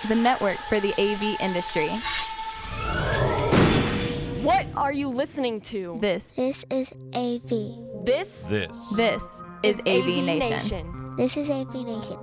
the network for the AV industry. What are you listening to? This is AV. This is AVNation. This is AVNation.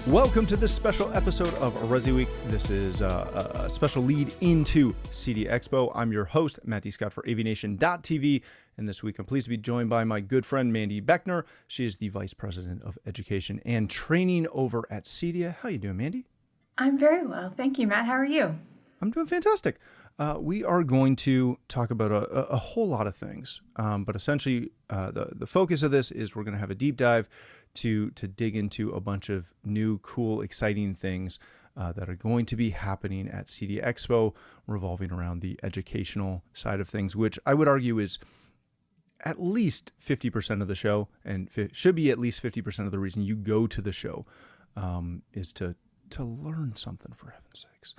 Welcome to this special episode of Resi Week. This is a special lead into CEDIA Expo. I'm your host, Mandy Scott for AVNation.tv. And this week, I'm pleased to be joined by my good friend, Mandy Beckner. She is the Vice President of Education and Training over at CEDIA. How you doing, Mandy? I'm very well. Thank you, Matt. How are you? I'm doing fantastic. We are going to talk about a whole lot of things. But essentially, the focus of this is we're going to have a deep dive to dig into a bunch of new, cool, exciting things that are going to be happening at CEDIA Expo, revolving around the educational side of things, which I would argue is at least 50% of the show, and should be at least 50% of the reason you go to the show, is to learn something, for heaven's sakes.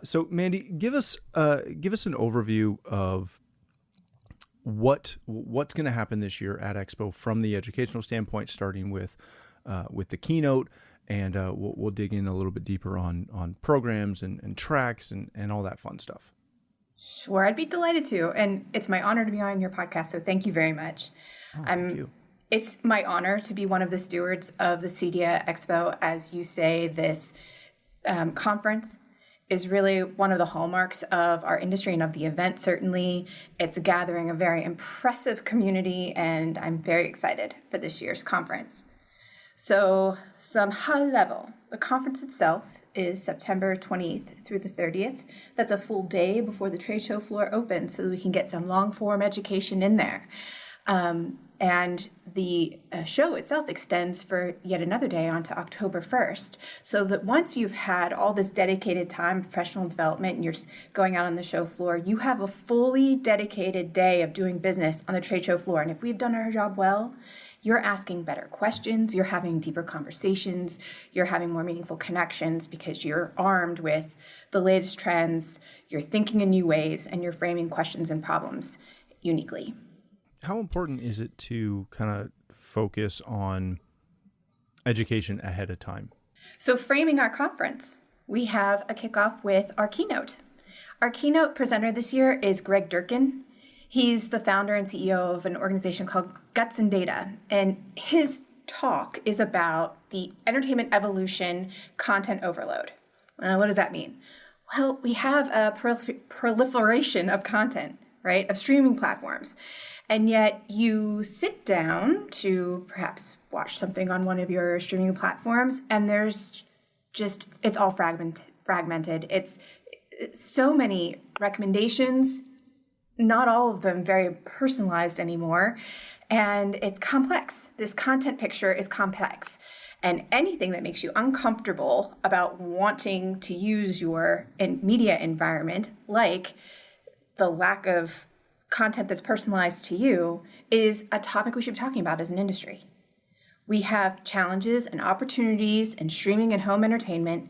So, Mandy, give us an overview of what's going to happen this year at Expo from the educational standpoint, starting with the keynote, and we'll dig in a little bit deeper on programs and tracks and all that fun stuff. Sure, I'd be delighted to, and it's my honor to be on your podcast, so thank you very much. Thank you. It's my honor to be one of the stewards of the CEDIA Expo. As you say, this conference is really one of the hallmarks of our industry and of the event, certainly. It's gathering a very impressive community, and I'm very excited for this year's conference. So, some high level. The conference itself is September 20th through the 30th. That's a full day before the trade show floor opens, so that we can get some long-form education in there. And the show itself extends for yet another day onto October 1st, so that once you've had all this dedicated time, professional development, and you're going out on the show floor, you have a fully dedicated day of doing business on the trade show floor. And if we've done our job well, you're asking better questions, you're having deeper conversations, you're having more meaningful connections because you're armed with the latest trends, you're thinking in new ways, and you're framing questions and problems uniquely. How important is it to kind of focus on education ahead of time? So framing our conference, we have a kickoff with our keynote. Our keynote presenter this year is Greg Durkin. He's the founder and CEO of an organization called Guts and Data, and his talk is about the entertainment evolution, content overload. What does that mean? Well, we have a proliferation of content, right, of streaming platforms. And yet you sit down to perhaps watch something on one of your streaming platforms, and there's just, it's all fragmented. It's so many recommendations, not all of them very personalized anymore. And it's complex. This content picture is complex. And anything that makes you uncomfortable about wanting to use your media environment, like the lack of content that's personalized to you, is a topic we should be talking about as an industry. We have challenges and opportunities in streaming and home entertainment.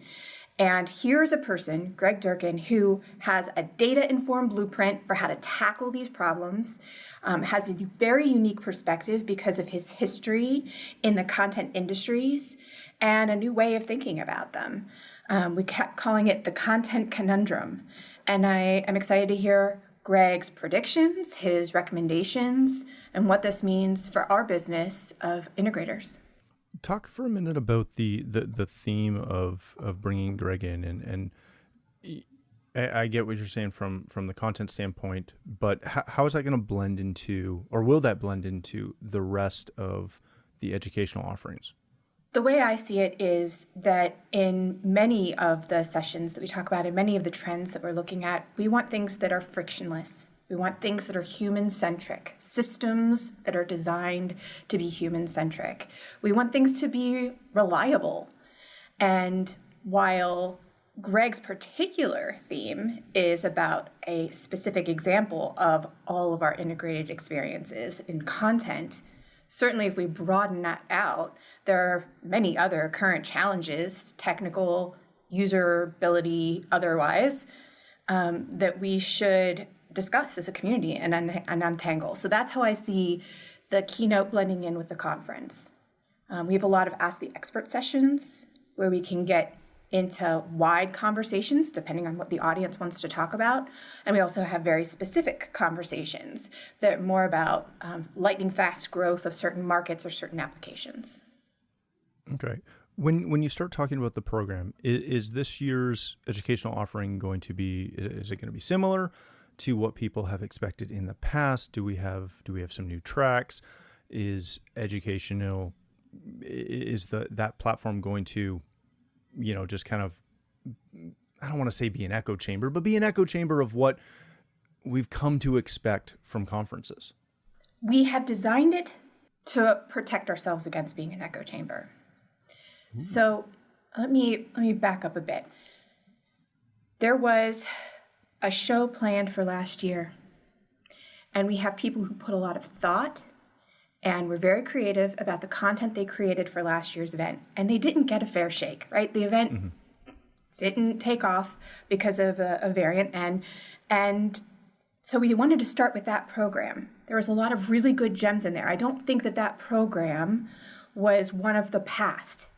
And here's a person, Greg Durkin, who has a data-informed blueprint for how to tackle these problems, has a very unique perspective because of his history in the content industries, and a new way of thinking about them. We kept calling it the content conundrum. And I am excited to hear Greg's predictions, his recommendations, and what this means for our business of integrators. Talk for a minute about the theme of bringing Greg in, and I get what you're saying from the content standpoint, but how is that going to blend into, or will that blend into the rest of the educational offerings? The way I see it is that in many of the sessions that we talk about, in many of the trends that we're looking at, we want things that are frictionless. We want things that are human-centric, systems that are designed to be human-centric. We want things to be reliable. And while Greg's particular theme is about a specific example of all of our integrated experiences in content, certainly if we broaden that out, there are many other current challenges, technical, usability, otherwise, that we should discuss as a community and untangle. So that's how I see the keynote blending in with the conference. We have a lot of Ask the Expert sessions where we can get into wide conversations depending on what the audience wants to talk about. And we also have very specific conversations that are more about lightning fast growth of certain markets or certain applications. Okay. When you start talking about the program, is this year's educational offering going to be, is it going to be similar to what people have expected in the past? Do we have some new tracks? Is educational, is that platform going to, just kind of, I don't want to say be an echo chamber, but be an echo chamber of what we've come to expect from conferences? We have designed it to protect ourselves against being an echo chamber. So let me back up a bit. There was a show planned for last year, and we have people who put a lot of thought and were very creative about the content they created for last year's event, and they didn't get a fair shake, right? The event didn't take off because of a variant, and so we wanted to start with that program. There was a lot of really good gems in there. I don't think that program was one of the past.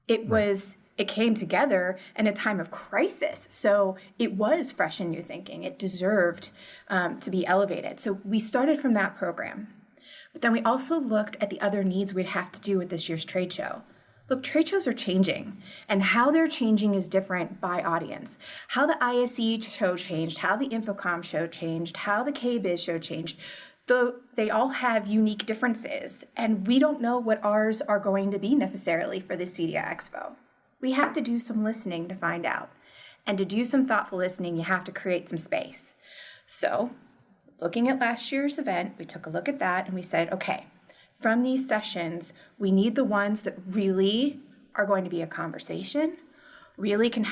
It came together in a time of crisis. So it was fresh and new thinking. It deserved to be elevated. So we started from that program. But then we also looked at the other needs we'd have to do with this year's trade show. Look, trade shows are changing, and how they're changing is different by audience. How the ISE show changed, how the Infocom show changed, how the KBiz show changed. Though they all have unique differences, and we don't know what ours are going to be necessarily for the CEDIA Expo. We have to do some listening to find out. And to do some thoughtful listening, you have to create some space. So, looking at last year's event, we took a look at that and we said, okay, from these sessions, we need the ones that really are going to be a conversation, really can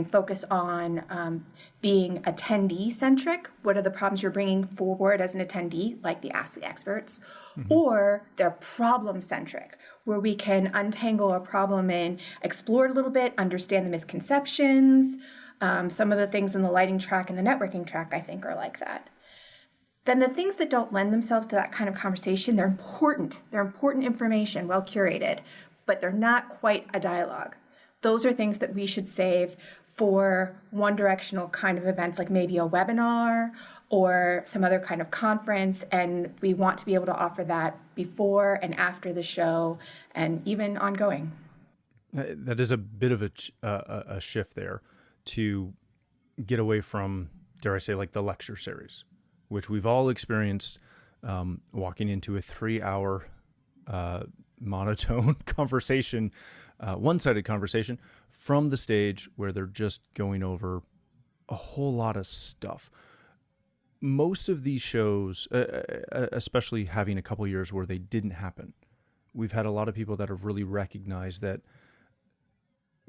focus on being attendee-centric. What are the problems you're bringing forward as an attendee, like the Ask the Experts? Or they're problem-centric, where we can untangle a problem and explore it a little bit, understand the misconceptions. Some of the things in the lighting track and the networking track, I think, are like that. Then the things that don't lend themselves to that kind of conversation, they're important. They're important information, well curated, but they're not quite a dialogue. Those are things that we should save for one-directional kind of events, like maybe a webinar or some other kind of conference, and we want to be able to offer that before and after the show and even ongoing. That is a bit of a shift there to get away from, dare I say, like the lecture series, which we've all experienced, walking into a 3-hour monotone conversation, one-sided conversation from the stage where they're just going over a whole lot of stuff. Most of these shows, especially having a couple years where they didn't happen, we've had a lot of people that have really recognized that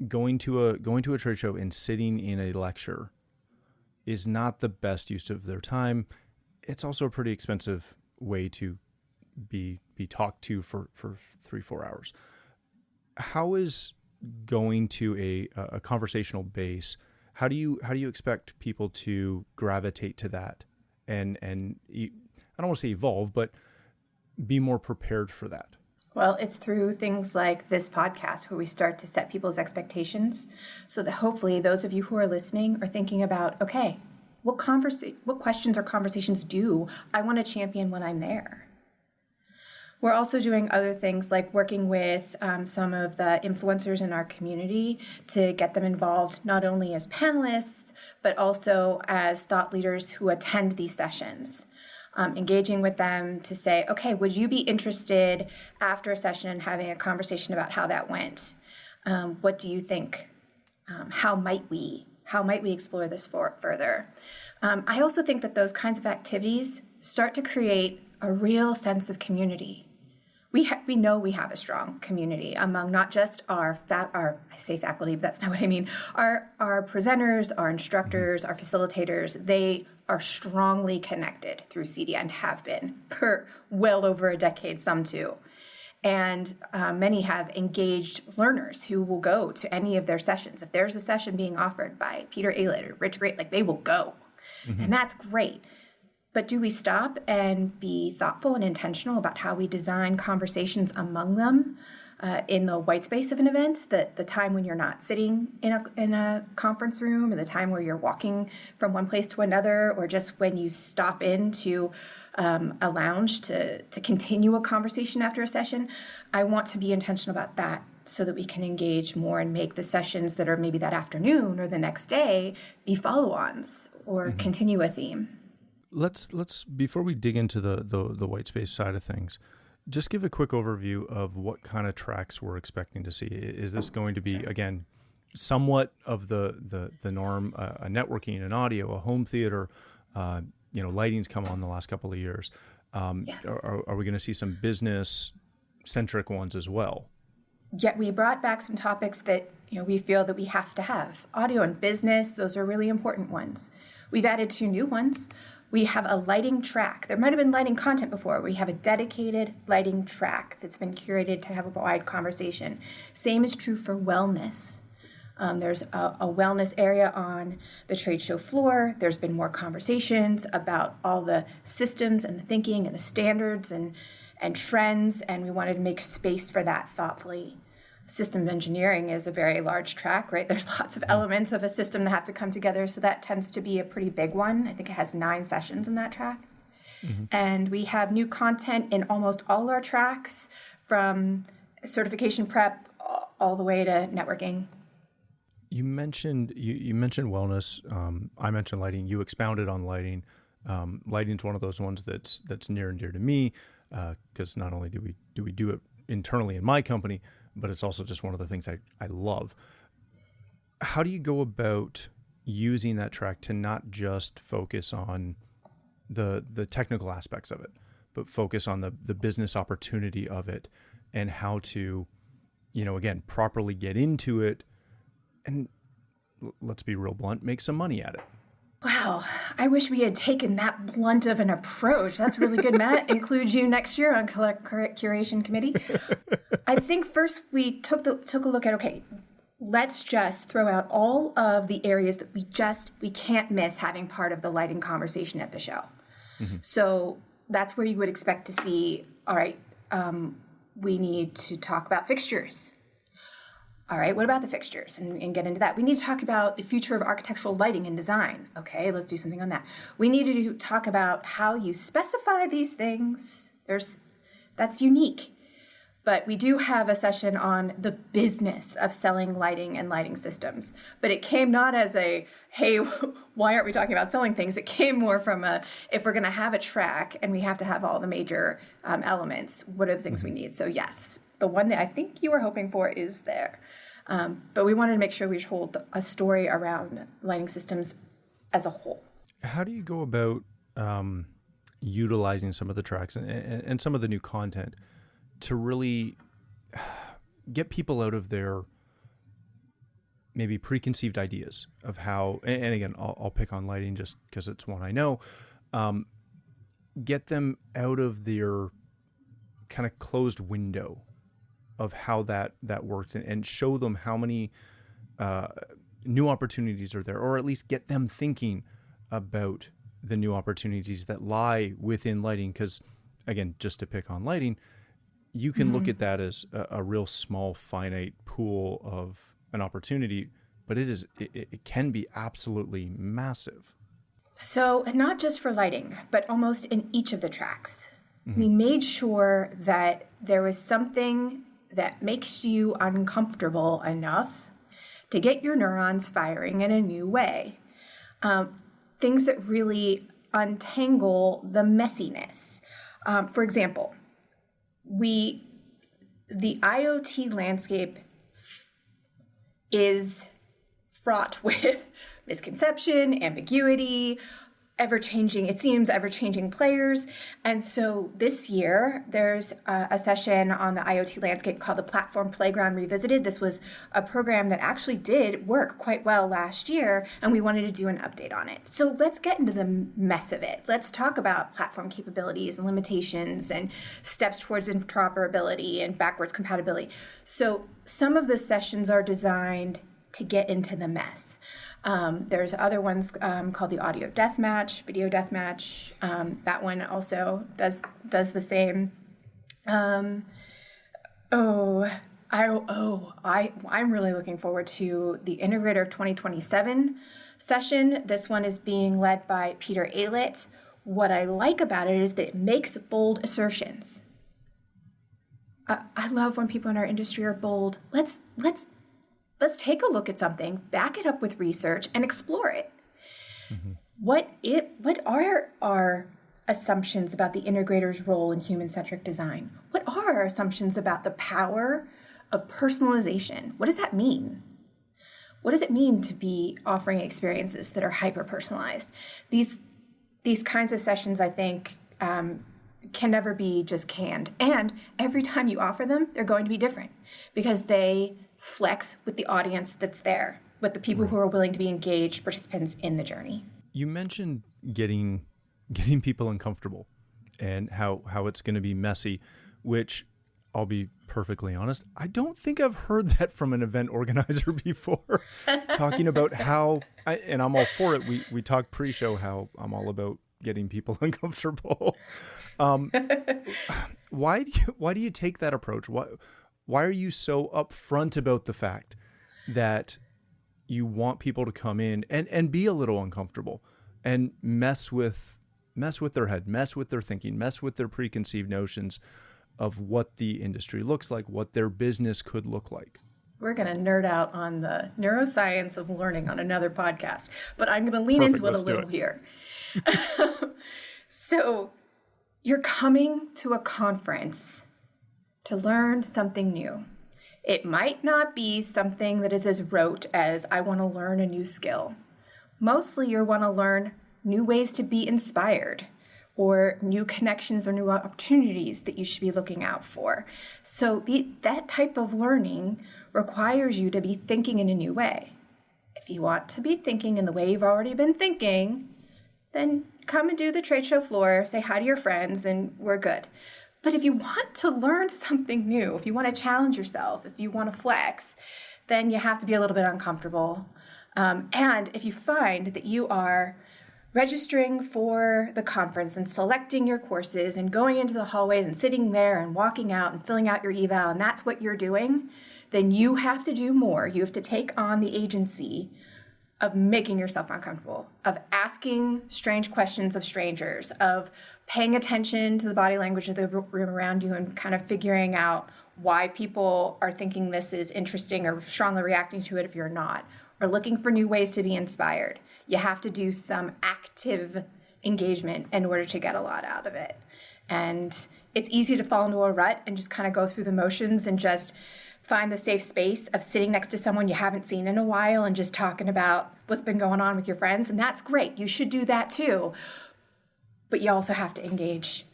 going to a trade show and sitting in a lecture is not the best use of their time. It's also a pretty expensive way to be talked to for 3-4 hours. How is going to a conversational base? How do you expect people to gravitate to that and I don't want to say evolve, but be more prepared for that? Well, it's through things like this podcast where we start to set people's expectations so that hopefully those of you who are listening are thinking about, okay, what questions or conversations do I want to champion when I'm there? We're also doing other things like working with some of the influencers in our community to get them involved not only as panelists, but also as thought leaders who attend these sessions. Engaging with them to say, okay, would you be interested after a session having a conversation about how that went? What do you think? How might we explore this further? I also think that those kinds of activities start to create a real sense of community. We know we have a strong community among not just I say faculty, but that's not what I mean. Our presenters, our instructors, our facilitators, they are strongly connected through CEDIA and have been for well over a decade, some too. And many have engaged learners who will go to any of their sessions. If there's a session being offered by Peter Aylett or Rich Great, they will go. And that's great. But do we stop and be thoughtful and intentional about how we design conversations among them in the white space of an event, the time when you're not sitting in a conference room, or the time where you're walking from one place to another, or just when you stop into a lounge to continue a conversation after a session? I want to be intentional about that so that we can engage more and make the sessions that are maybe that afternoon or the next day be follow-ons or continue a theme. Let's before we dig into the white space side of things, just give a quick overview of what kind of tracks we're expecting to see. Is this going to be, again, somewhat of the norm, a networking, an audio, a home theater? Lighting's come on the last couple of years. Are we going to see some business-centric ones as well? Yet we brought back some topics that we feel that we have to have. Audio and business, those are really important ones. We've added 2 new ones. We have a lighting track. There might have been lighting content before. We have a dedicated lighting track that's been curated to have a wide conversation. Same is true for wellness. There's a wellness area on the trade show floor. There's been more conversations about all the systems and the thinking and the standards and trends, and we wanted to make space for that thoughtfully. System engineering is a very large track, right? There's lots of elements of a system that have to come together, so that tends to be a pretty big one. I think it has 9 sessions in that track. And we have new content in almost all our tracks, from certification prep all the way to networking. You mentioned wellness. I mentioned lighting. You expounded on lighting. Lighting's one of those ones that's near and dear to me, because not only do we do it internally in my company, but it's also just one of the things I love. How do you go about using that track to not just focus on the technical aspects of it, but focus on the business opportunity of it, and how to, again, properly get into it, and let's be real blunt, make some money at it? Wow, I wish we had taken that blunt of an approach. That's really good, Matt. Include you next year on curation committee. I think first we took a look at, okay, let's just throw out all of the areas that we can't miss having part of the lighting conversation at the show. So that's where you would expect to see, all right, we need to talk about fixtures. All right, what about the fixtures? And get into that. We need to talk about the future of architectural lighting and design. Okay, let's do something on that. We need to talk about how you specify these things. That's unique. But we do have a session on the business of selling lighting and lighting systems. But it came not as a, hey, why aren't we talking about selling things? It came more from if we're going to have a track and we have to have all the major elements, what are the things we need? So yes, the one that I think you were hoping for is there. But we wanted to make sure we told a story around lighting systems as a whole. How do you go about utilizing some of the tracks and some of the new content to really get people out of their maybe preconceived ideas of how, and again, I'll pick on lighting just because it's one I know, get them out of their kind of closed window of how that works, and show them how many new opportunities are there, or at least get them thinking about the new opportunities that lie within lighting. Because again, just to pick on lighting, you can look at that as a real small, finite pool of an opportunity, but it can be absolutely massive. So not just for lighting, but almost in each of the tracks, we made sure that there was something that makes you uncomfortable enough to get your neurons firing in a new way. Things that really untangle the messiness. For example, the IoT landscape is fraught with misconception, ambiguity, ever-changing players. And so this year, there's a session on the IoT landscape called the Platform Playground Revisited. This was a program that actually did work quite well last year, and we wanted to do an update on it. So let's get into the mess of it. Let's talk about platform capabilities and limitations and steps towards interoperability and backwards compatibility. So some of the sessions are designed to get into the mess. There's other ones called the audio deathmatch, video deathmatch. That one also does the same. I'm really looking forward to the Integrator of 2027 session. This one is being led by Peter Aylett. What I like about it is that it makes bold assertions. I love when people in our industry are bold. Let's take a look at something, back it up with research, and explore it. Mm-hmm. What are our assumptions about the integrator's role in human-centric design? What are our assumptions about the power of personalization? What does that mean? What does it mean to be offering experiences that are hyper-personalized? These kinds of sessions, I think, can never be just canned. And every time you offer them, they're going to be different because they flex with the audience that's there, with the people who are willing to be engaged participants in the journey. You mentioned getting people uncomfortable and how it's going to be messy, which I'll be perfectly honest, I don't think I've heard that from an event organizer before, talking about how, and I'm all for it. We talked pre-show how I'm all about getting people uncomfortable. Why do you take that approach? Why are you so upfront about the fact that you want people to come in and be a little uncomfortable and mess with their head, mess with their thinking, mess with their preconceived notions of what the industry looks like, what their business could look like? We're going to nerd out on the neuroscience of learning on another podcast, but I'm going to lean into it a little here. So you're coming to a conference to learn something new. It might not be something that is as rote as I want to learn a new skill. Mostly you want to learn new ways to be inspired, or new connections or new opportunities that you should be looking out for. So that type of learning requires you to be thinking in a new way. If you want to be thinking in the way you've already been thinking, then come and do the trade show floor, say hi to your friends, and we're good. But if you want to learn something new, if you want to challenge yourself, if you want to flex, then you have to be a little bit uncomfortable. And if you find that you are registering for the conference and selecting your courses and going into the hallways and sitting there and walking out and filling out your eval, and that's what you're doing, then you have to do more. You have to take on the agency of making yourself uncomfortable, of asking strange questions of strangers, of paying attention to the body language of the room around you and kind of figuring out why people are thinking this is interesting or strongly reacting to it if you're not, or looking for new ways to be inspired. You have to do some active engagement in order to get a lot out of it. And it's easy to fall into a rut and just kind of go through the motions and just find the safe space of sitting next to someone you haven't seen in a while and just talking about what's been going on with your friends. And that's great. You should do that too. But you also have to engage.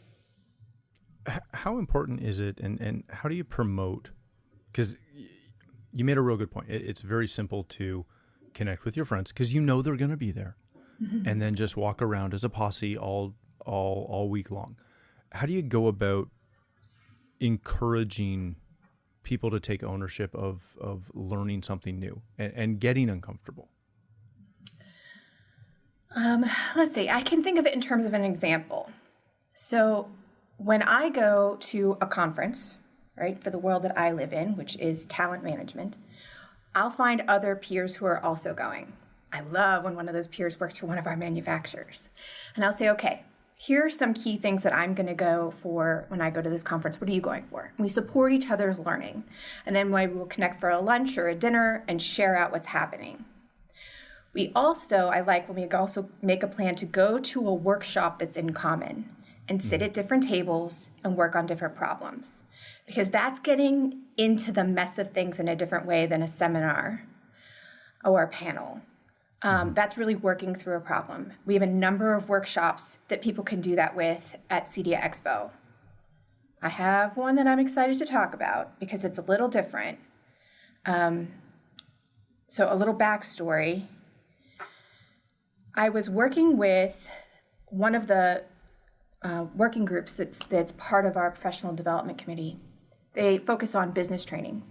How important is it, and how do you promote? Because you made a real good point. It's very simple to connect with your friends because you know they're going to be there, and then just walk around as a posse all week long. How do you go about encouraging people to take ownership of learning something new and getting uncomfortable? Let's see. I can think of it in terms of an example. So when I go to a conference, right, for the world that I live in, which is talent management, I'll find other peers who are also going. I love when one of those peers works for one of our manufacturers. And I'll say, okay, here are some key things that I'm going to go for when I go to this conference. What are you going for? And we support each other's learning. And then we will connect for a lunch or a dinner and share out what's happening. I like when we also make a plan to go to a workshop that's in common and sit at different tables and work on different problems. Because that's getting into the mess of things in a different way than a seminar or a panel. That's really working through a problem. We have a number of workshops that people can do that with at CEDIA Expo. I have one that I'm excited to talk about because it's a little different. So a little backstory. I was working with one of the working groups that's part of our professional development committee. They focus on business training.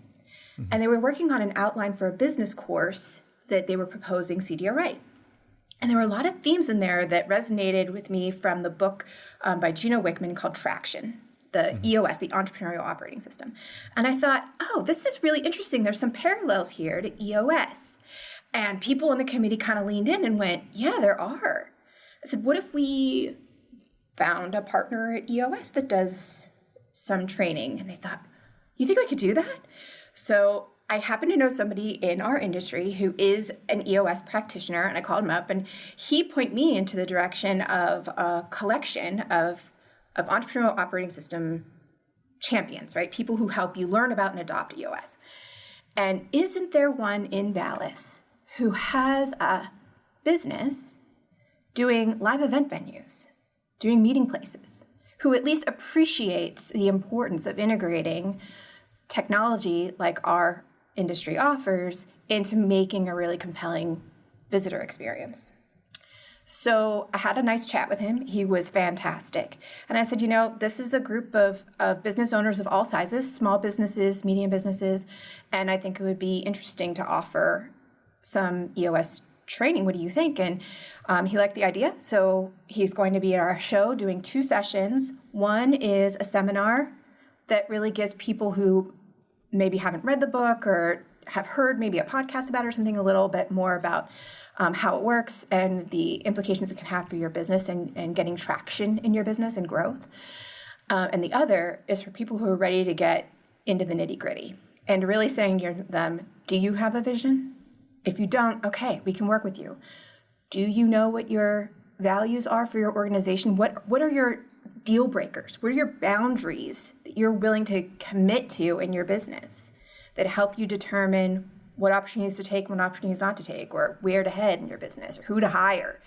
And they were working on an outline for a business course that they were proposing CEDIA Right. And there were a lot of themes in there that resonated with me from the book by Gino Wickman called Traction, the EOS, the Entrepreneurial Operating System. And I thought, oh, this is really interesting. There's some parallels here to EOS. And people in the committee kind of leaned in and went, yeah, there are. I said, what if we found a partner at EOS that does some training? And they thought, you think we could do that? So I happen to know somebody in our industry who is an EOS practitioner, and I called him up, and he pointed me into the direction of a collection of entrepreneurial operating system champions, right? People who help you learn about and adopt EOS. And isn't there one in Dallas who has a business doing live event venues, doing meeting places, who at least appreciates the importance of integrating technology like our industry offers into making a really compelling visitor experience? So I had a nice chat with him. He was fantastic. And I said, this is a group of business owners of all sizes, small businesses, medium businesses, and I think it would be interesting to offer some EOS training. What do you think? And he liked the idea. So he's going to be at our show doing 2 sessions. One is a seminar that really gives people who maybe haven't read the book or have heard maybe a podcast about it or something a little bit more about how it works and the implications it can have for your business and getting traction in your business and growth. And the other is for people who are ready to get into the nitty gritty and really saying to them, do you have a vision? If you don't, okay, we can work with you. Do you know what your values are for your organization? What are your deal breakers? What are your boundaries that you're willing to commit to in your business that help you determine what opportunities to take, what opportunities not to take, or where to head in your business, or who to hire?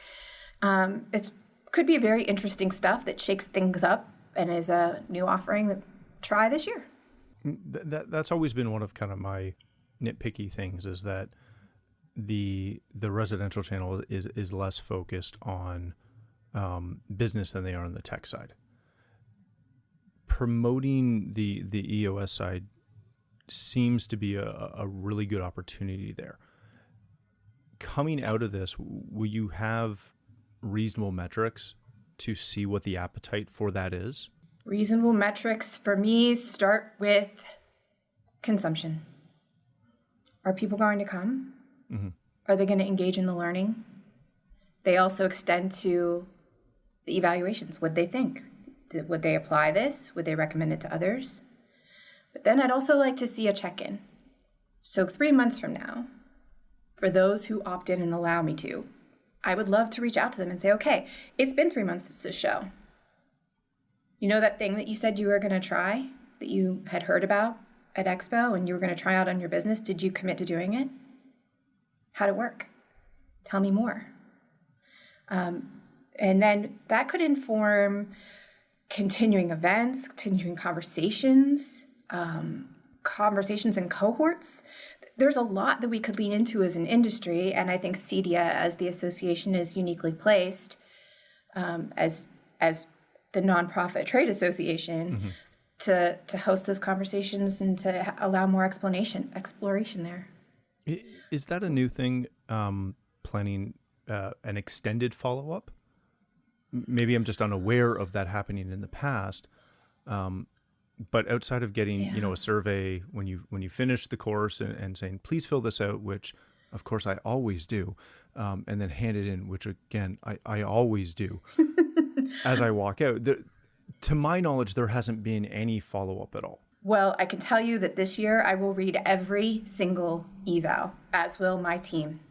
It could be very interesting stuff that shakes things up and is a new offering that try this year. That's always been one of kind of my nitpicky things, is that the residential channel is less focused on business than they are on the tech side. Promoting the EOS side seems to be a really good opportunity there. Coming out of this, will you have reasonable metrics to see what the appetite for that is? Reasonable metrics for me start with consumption. Are people going to come? Mm-hmm. Are they going to engage in the learning? They also extend to the evaluations. What they think? Would they apply this? Would they recommend it to others? But then I'd also like to see a check-in. So 3 months from now, for those who opt in and allow me to, I would love to reach out to them and say, okay, it's been 3 months since this show. You know that thing that you said you were going to try, that you had heard about at Expo and you were going to try out on your business? Did you commit to doing it? How'd it work? Tell me more. And then that could inform continuing events, continuing conversations, conversations in cohorts. There's a lot that we could lean into as an industry, and I think CEDIA as the association is uniquely placed as the nonprofit trade association to host those conversations and to allow more exploration there. Is that a new thing, planning an extended follow-up? Maybe I'm just unaware of that happening in the past. But outside of getting, a survey when you finish the course and saying, please fill this out, which of course I always do, and then hand it in, which again, I always do as I walk out. To my knowledge, there hasn't been any follow-up at all. Well, I can tell you that this year I will read every single eval, as will my team,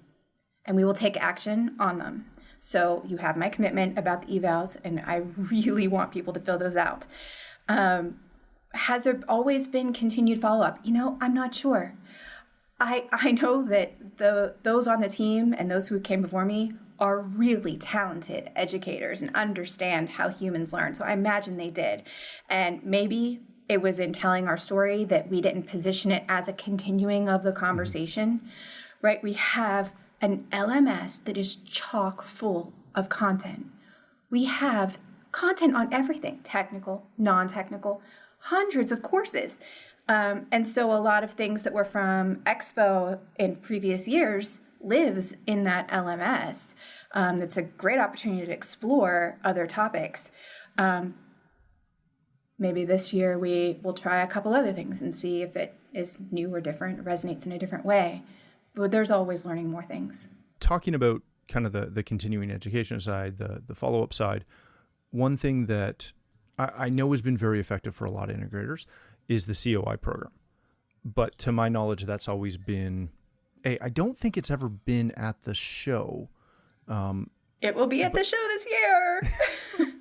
and we will take action on them. So you have my commitment about the evals, and I really want people to fill those out. Has there always been continued follow-up? I'm not sure. I know that those on the team and those who came before me are really talented educators and understand how humans learn. So I imagine they did. And maybe it was in telling our story that we didn't position it as a continuing of the conversation, right? We have an LMS that is chock full of content. We have content on everything, technical, non-technical, hundreds of courses. And so a lot of things that were from Expo in previous years lives in that LMS. It's a great opportunity to explore other topics. Maybe this year we will try a couple other things and see if it is new or different, resonates in a different way. But there's always learning more things. Talking about kind of the continuing education side, the follow-up side, one thing that I know has been very effective for a lot of integrators is the COI program. But to my knowledge, that's always been, I don't think it's ever been at the show. It will be at the show this year.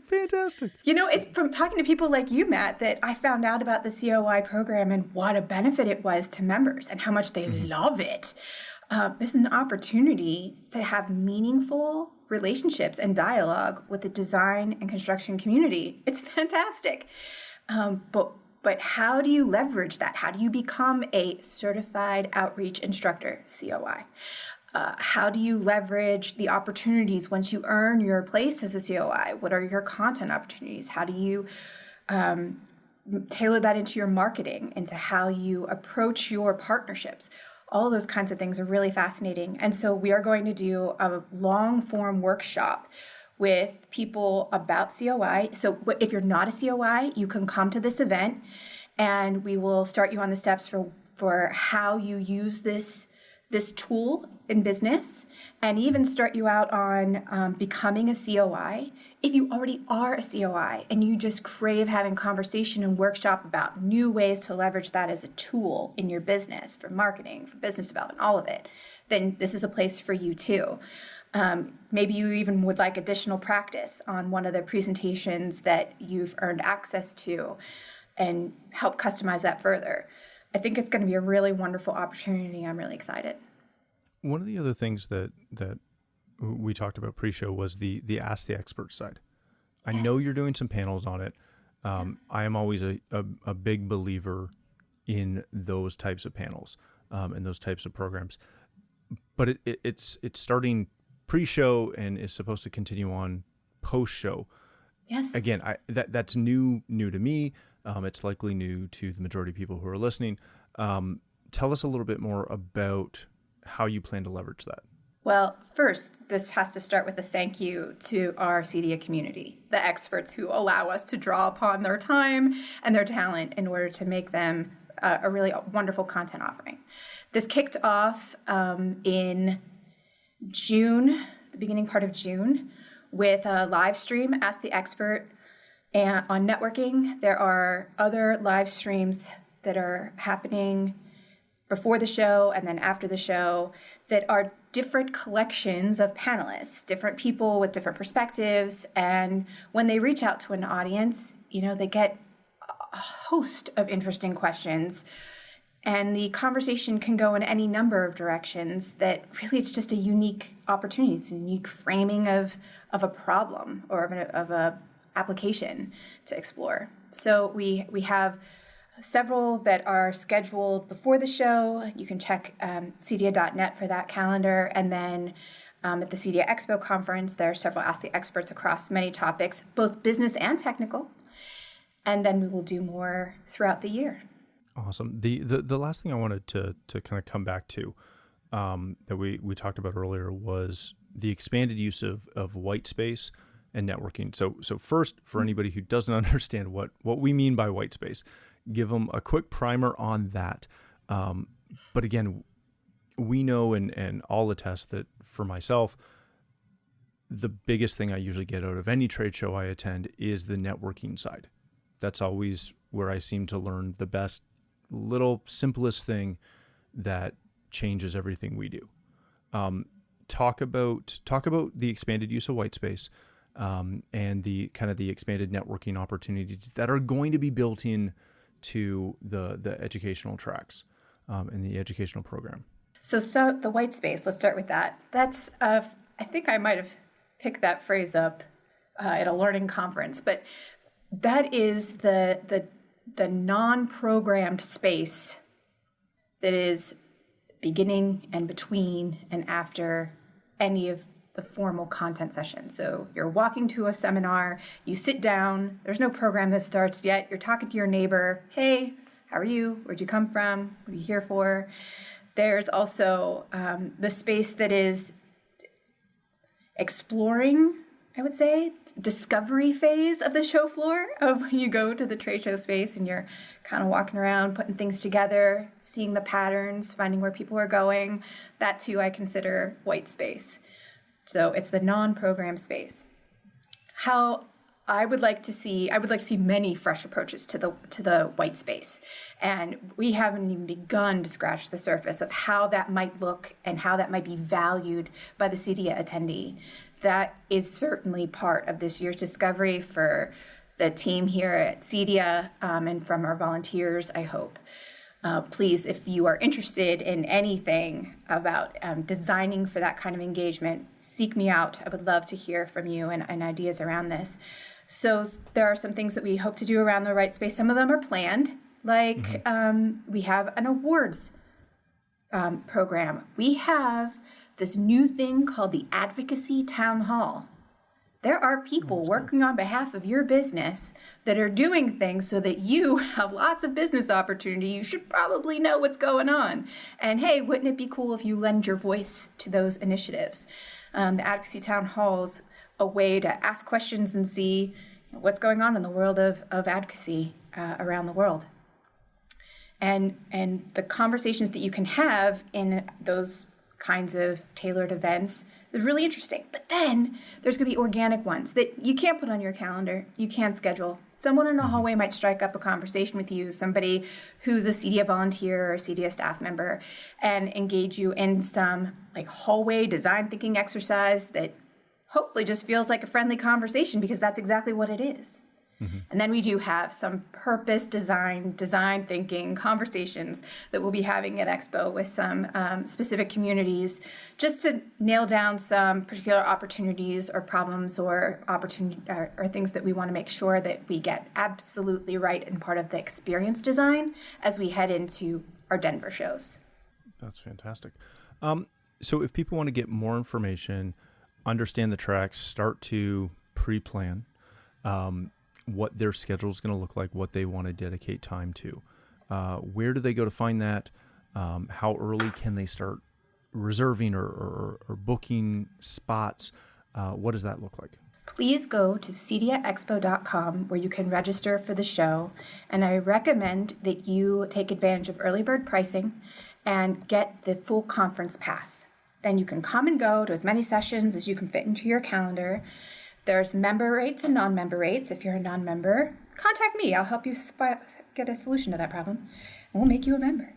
Fantastic. You know, it's from talking to people like you, Matt, that I found out about the COI program and what a benefit it was to members and how much they love it. This is an opportunity to have meaningful relationships and dialogue with the design and construction community. It's fantastic. But how do you leverage that? How do you become a certified outreach instructor, COI? How do you leverage the opportunities once you earn your place as a COI? What are your content opportunities? How do you tailor that into your marketing, into how you approach your partnerships? All those kinds of things are really fascinating. And so we are going to do a long form workshop with people about COI. So if you're not a COI, you can come to this event and we will start you on the steps for how you use this tool in business, and even start you out on becoming a COI. If you already are a COI and you just crave having conversation and workshop about new ways to leverage that as a tool in your business for marketing, for business development, all of it, then this is a place for you too. Maybe you even would like additional practice on one of the presentations that you've earned access to and help customize that further. I think it's going to be a really wonderful opportunity. I'm really excited. One of the other things that we talked about pre-show was the Ask the Expert side. I know you're doing some panels on it. I am always a big believer in those types of panels and those types of programs. But it's starting pre-show and is supposed to continue on post-show. Yes. Again, that's new to me. It's likely new to the majority of people who are listening. Tell us a little bit more about how you plan to leverage that. Well, first, this has to start with a thank you to our CEDIA community, the experts who allow us to draw upon their time and their talent in order to make them a really wonderful content offering. This kicked off in June, the beginning part of June, with a live stream, Ask the Expert, and on networking. There are other live streams that are happening before the show and then after the show that are different collections of panelists, different people with different perspectives. And when they reach out to an audience, they get a host of interesting questions. And the conversation can go in any number of directions that really it's just a unique opportunity. It's a unique framing of a problem or of a application to explore. So we have several that are scheduled before the show. You can check cedia.net for that calendar. And then at the CEDIA Expo conference, there are several Ask the Experts across many topics, both business and technical. And then we will do more throughout the year. Awesome. The last thing I wanted to kind of come back to that we talked about earlier was the expanded use of white space and networking. So first, for anybody who doesn't understand what we mean by white space, give them a quick primer on that. But again, we know and all attest that for myself, the biggest thing I usually get out of any trade show I attend is the networking side. That's always where I seem to learn the best, little simplest thing that changes everything we do. Talk about the expanded use of white space and the kind of the expanded networking opportunities that are going to be built in to the educational tracks in the educational program. So the white space, let's start with that. That's I think I might have picked that phrase up at a learning conference, but that is the non-programmed space that is beginning and between and after any of the formal content session. So you're walking to a seminar, you sit down, there's no program that starts yet, you're talking to your neighbor, hey, how are you? Where'd you come from? What are you here for? There's also the space that is exploring, I would say, discovery phase of the show floor of when you go to the trade show space and you're kind of walking around, putting things together, seeing the patterns, finding where people are going. That too I consider white space. So it's the non-program space. How I would like to see many fresh approaches to the white space. And we haven't even begun to scratch the surface of how that might look and how that might be valued by the CEDIA attendee. That is certainly part of this year's discovery for the team here at CEDIA and from our volunteers, I hope. Please, if you are interested in anything about designing for that kind of engagement, seek me out. I would love to hear from you and ideas around this. So there are some things that we hope to do around the white space. Some of them are planned, like we have an awards program. We have this new thing called the Advocacy Town Hall. There are people working on behalf of your business that are doing things so that you have lots of business opportunity. You should probably know what's going on. And hey, wouldn't it be cool if you lend your voice to those initiatives? The Advocacy Town Hall is a way to ask questions and see what's going on in the world of advocacy around the world. And the conversations that you can have in those kinds of tailored events is really interesting. But then there's going to be organic ones that you can't put on your calendar, you can't schedule. Someone in the hallway might strike up a conversation with you, somebody who's a CEDIA volunteer or a CEDIA staff member, and engage you in some like hallway design thinking exercise that hopefully just feels like a friendly conversation, because that's exactly what it is. And then we do have some purpose design thinking conversations that we'll be having at Expo with some specific communities, just to nail down some particular opportunities or problems or things that we want to make sure that we get absolutely right in part of the experience design as we head into our Denver shows. That's fantastic. So if people want to get more information, understand the tracks, start to pre-plan, what their schedule is going to look like, what they want to dedicate time to. Where do they go to find that? How early can they start reserving or booking spots? What does that look like? Please go to CEDIAExpo.com where you can register for the show. And I recommend that you take advantage of early bird pricing and get the full conference pass. Then you can come and go to as many sessions as you can fit into your calendar. There's member rates and non-member rates. If you're a non-member, contact me. I'll help you get a solution to that problem, and we'll make you a member.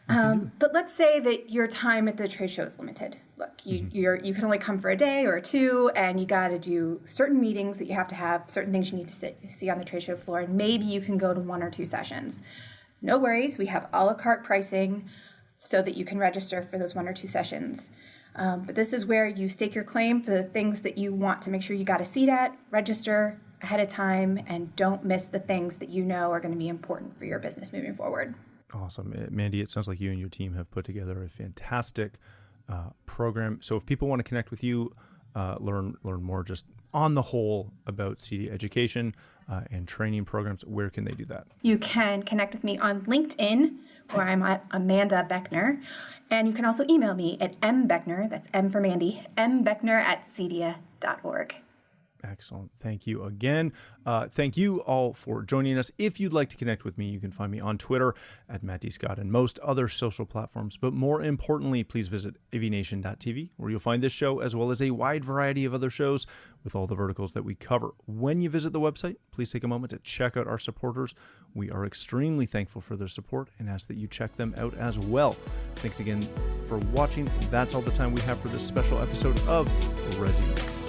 But let's say that your time at the trade show is limited. Look, you can only come for a day or two, and you got to do certain meetings that you have, certain things you need to see on the trade show floor, and maybe you can go to 1 or 2 sessions. No worries. We have a la carte pricing so that you can register for those 1 or 2 sessions. But this is where you stake your claim for the things that you want to make sure you got a seat at, register ahead of time, and don't miss the things that you know are going to be important for your business moving forward. Awesome. Mandy, it sounds like you and your team have put together a fantastic program. So if people want to connect with you, learn more just on the whole about CEDIA education and training programs, where can they do that? You can connect with me on LinkedIn, where I'm at Amanda Beckner. And you can also email me at mbeckner, that's M for Mandy, mbeckner@cedia.org. Excellent. Thank you again. Thank you all for joining us. If you'd like to connect with me, you can find me on Twitter at Matt D. Scott and most other social platforms. But more importantly, please visit AVNation.tv, where you'll find this show as well as a wide variety of other shows with all the verticals that we cover. When you visit the website, please take a moment to check out our supporters. We are extremely thankful for their support and ask that you check them out as well. Thanks again for watching. That's all the time we have for this special episode of Resi.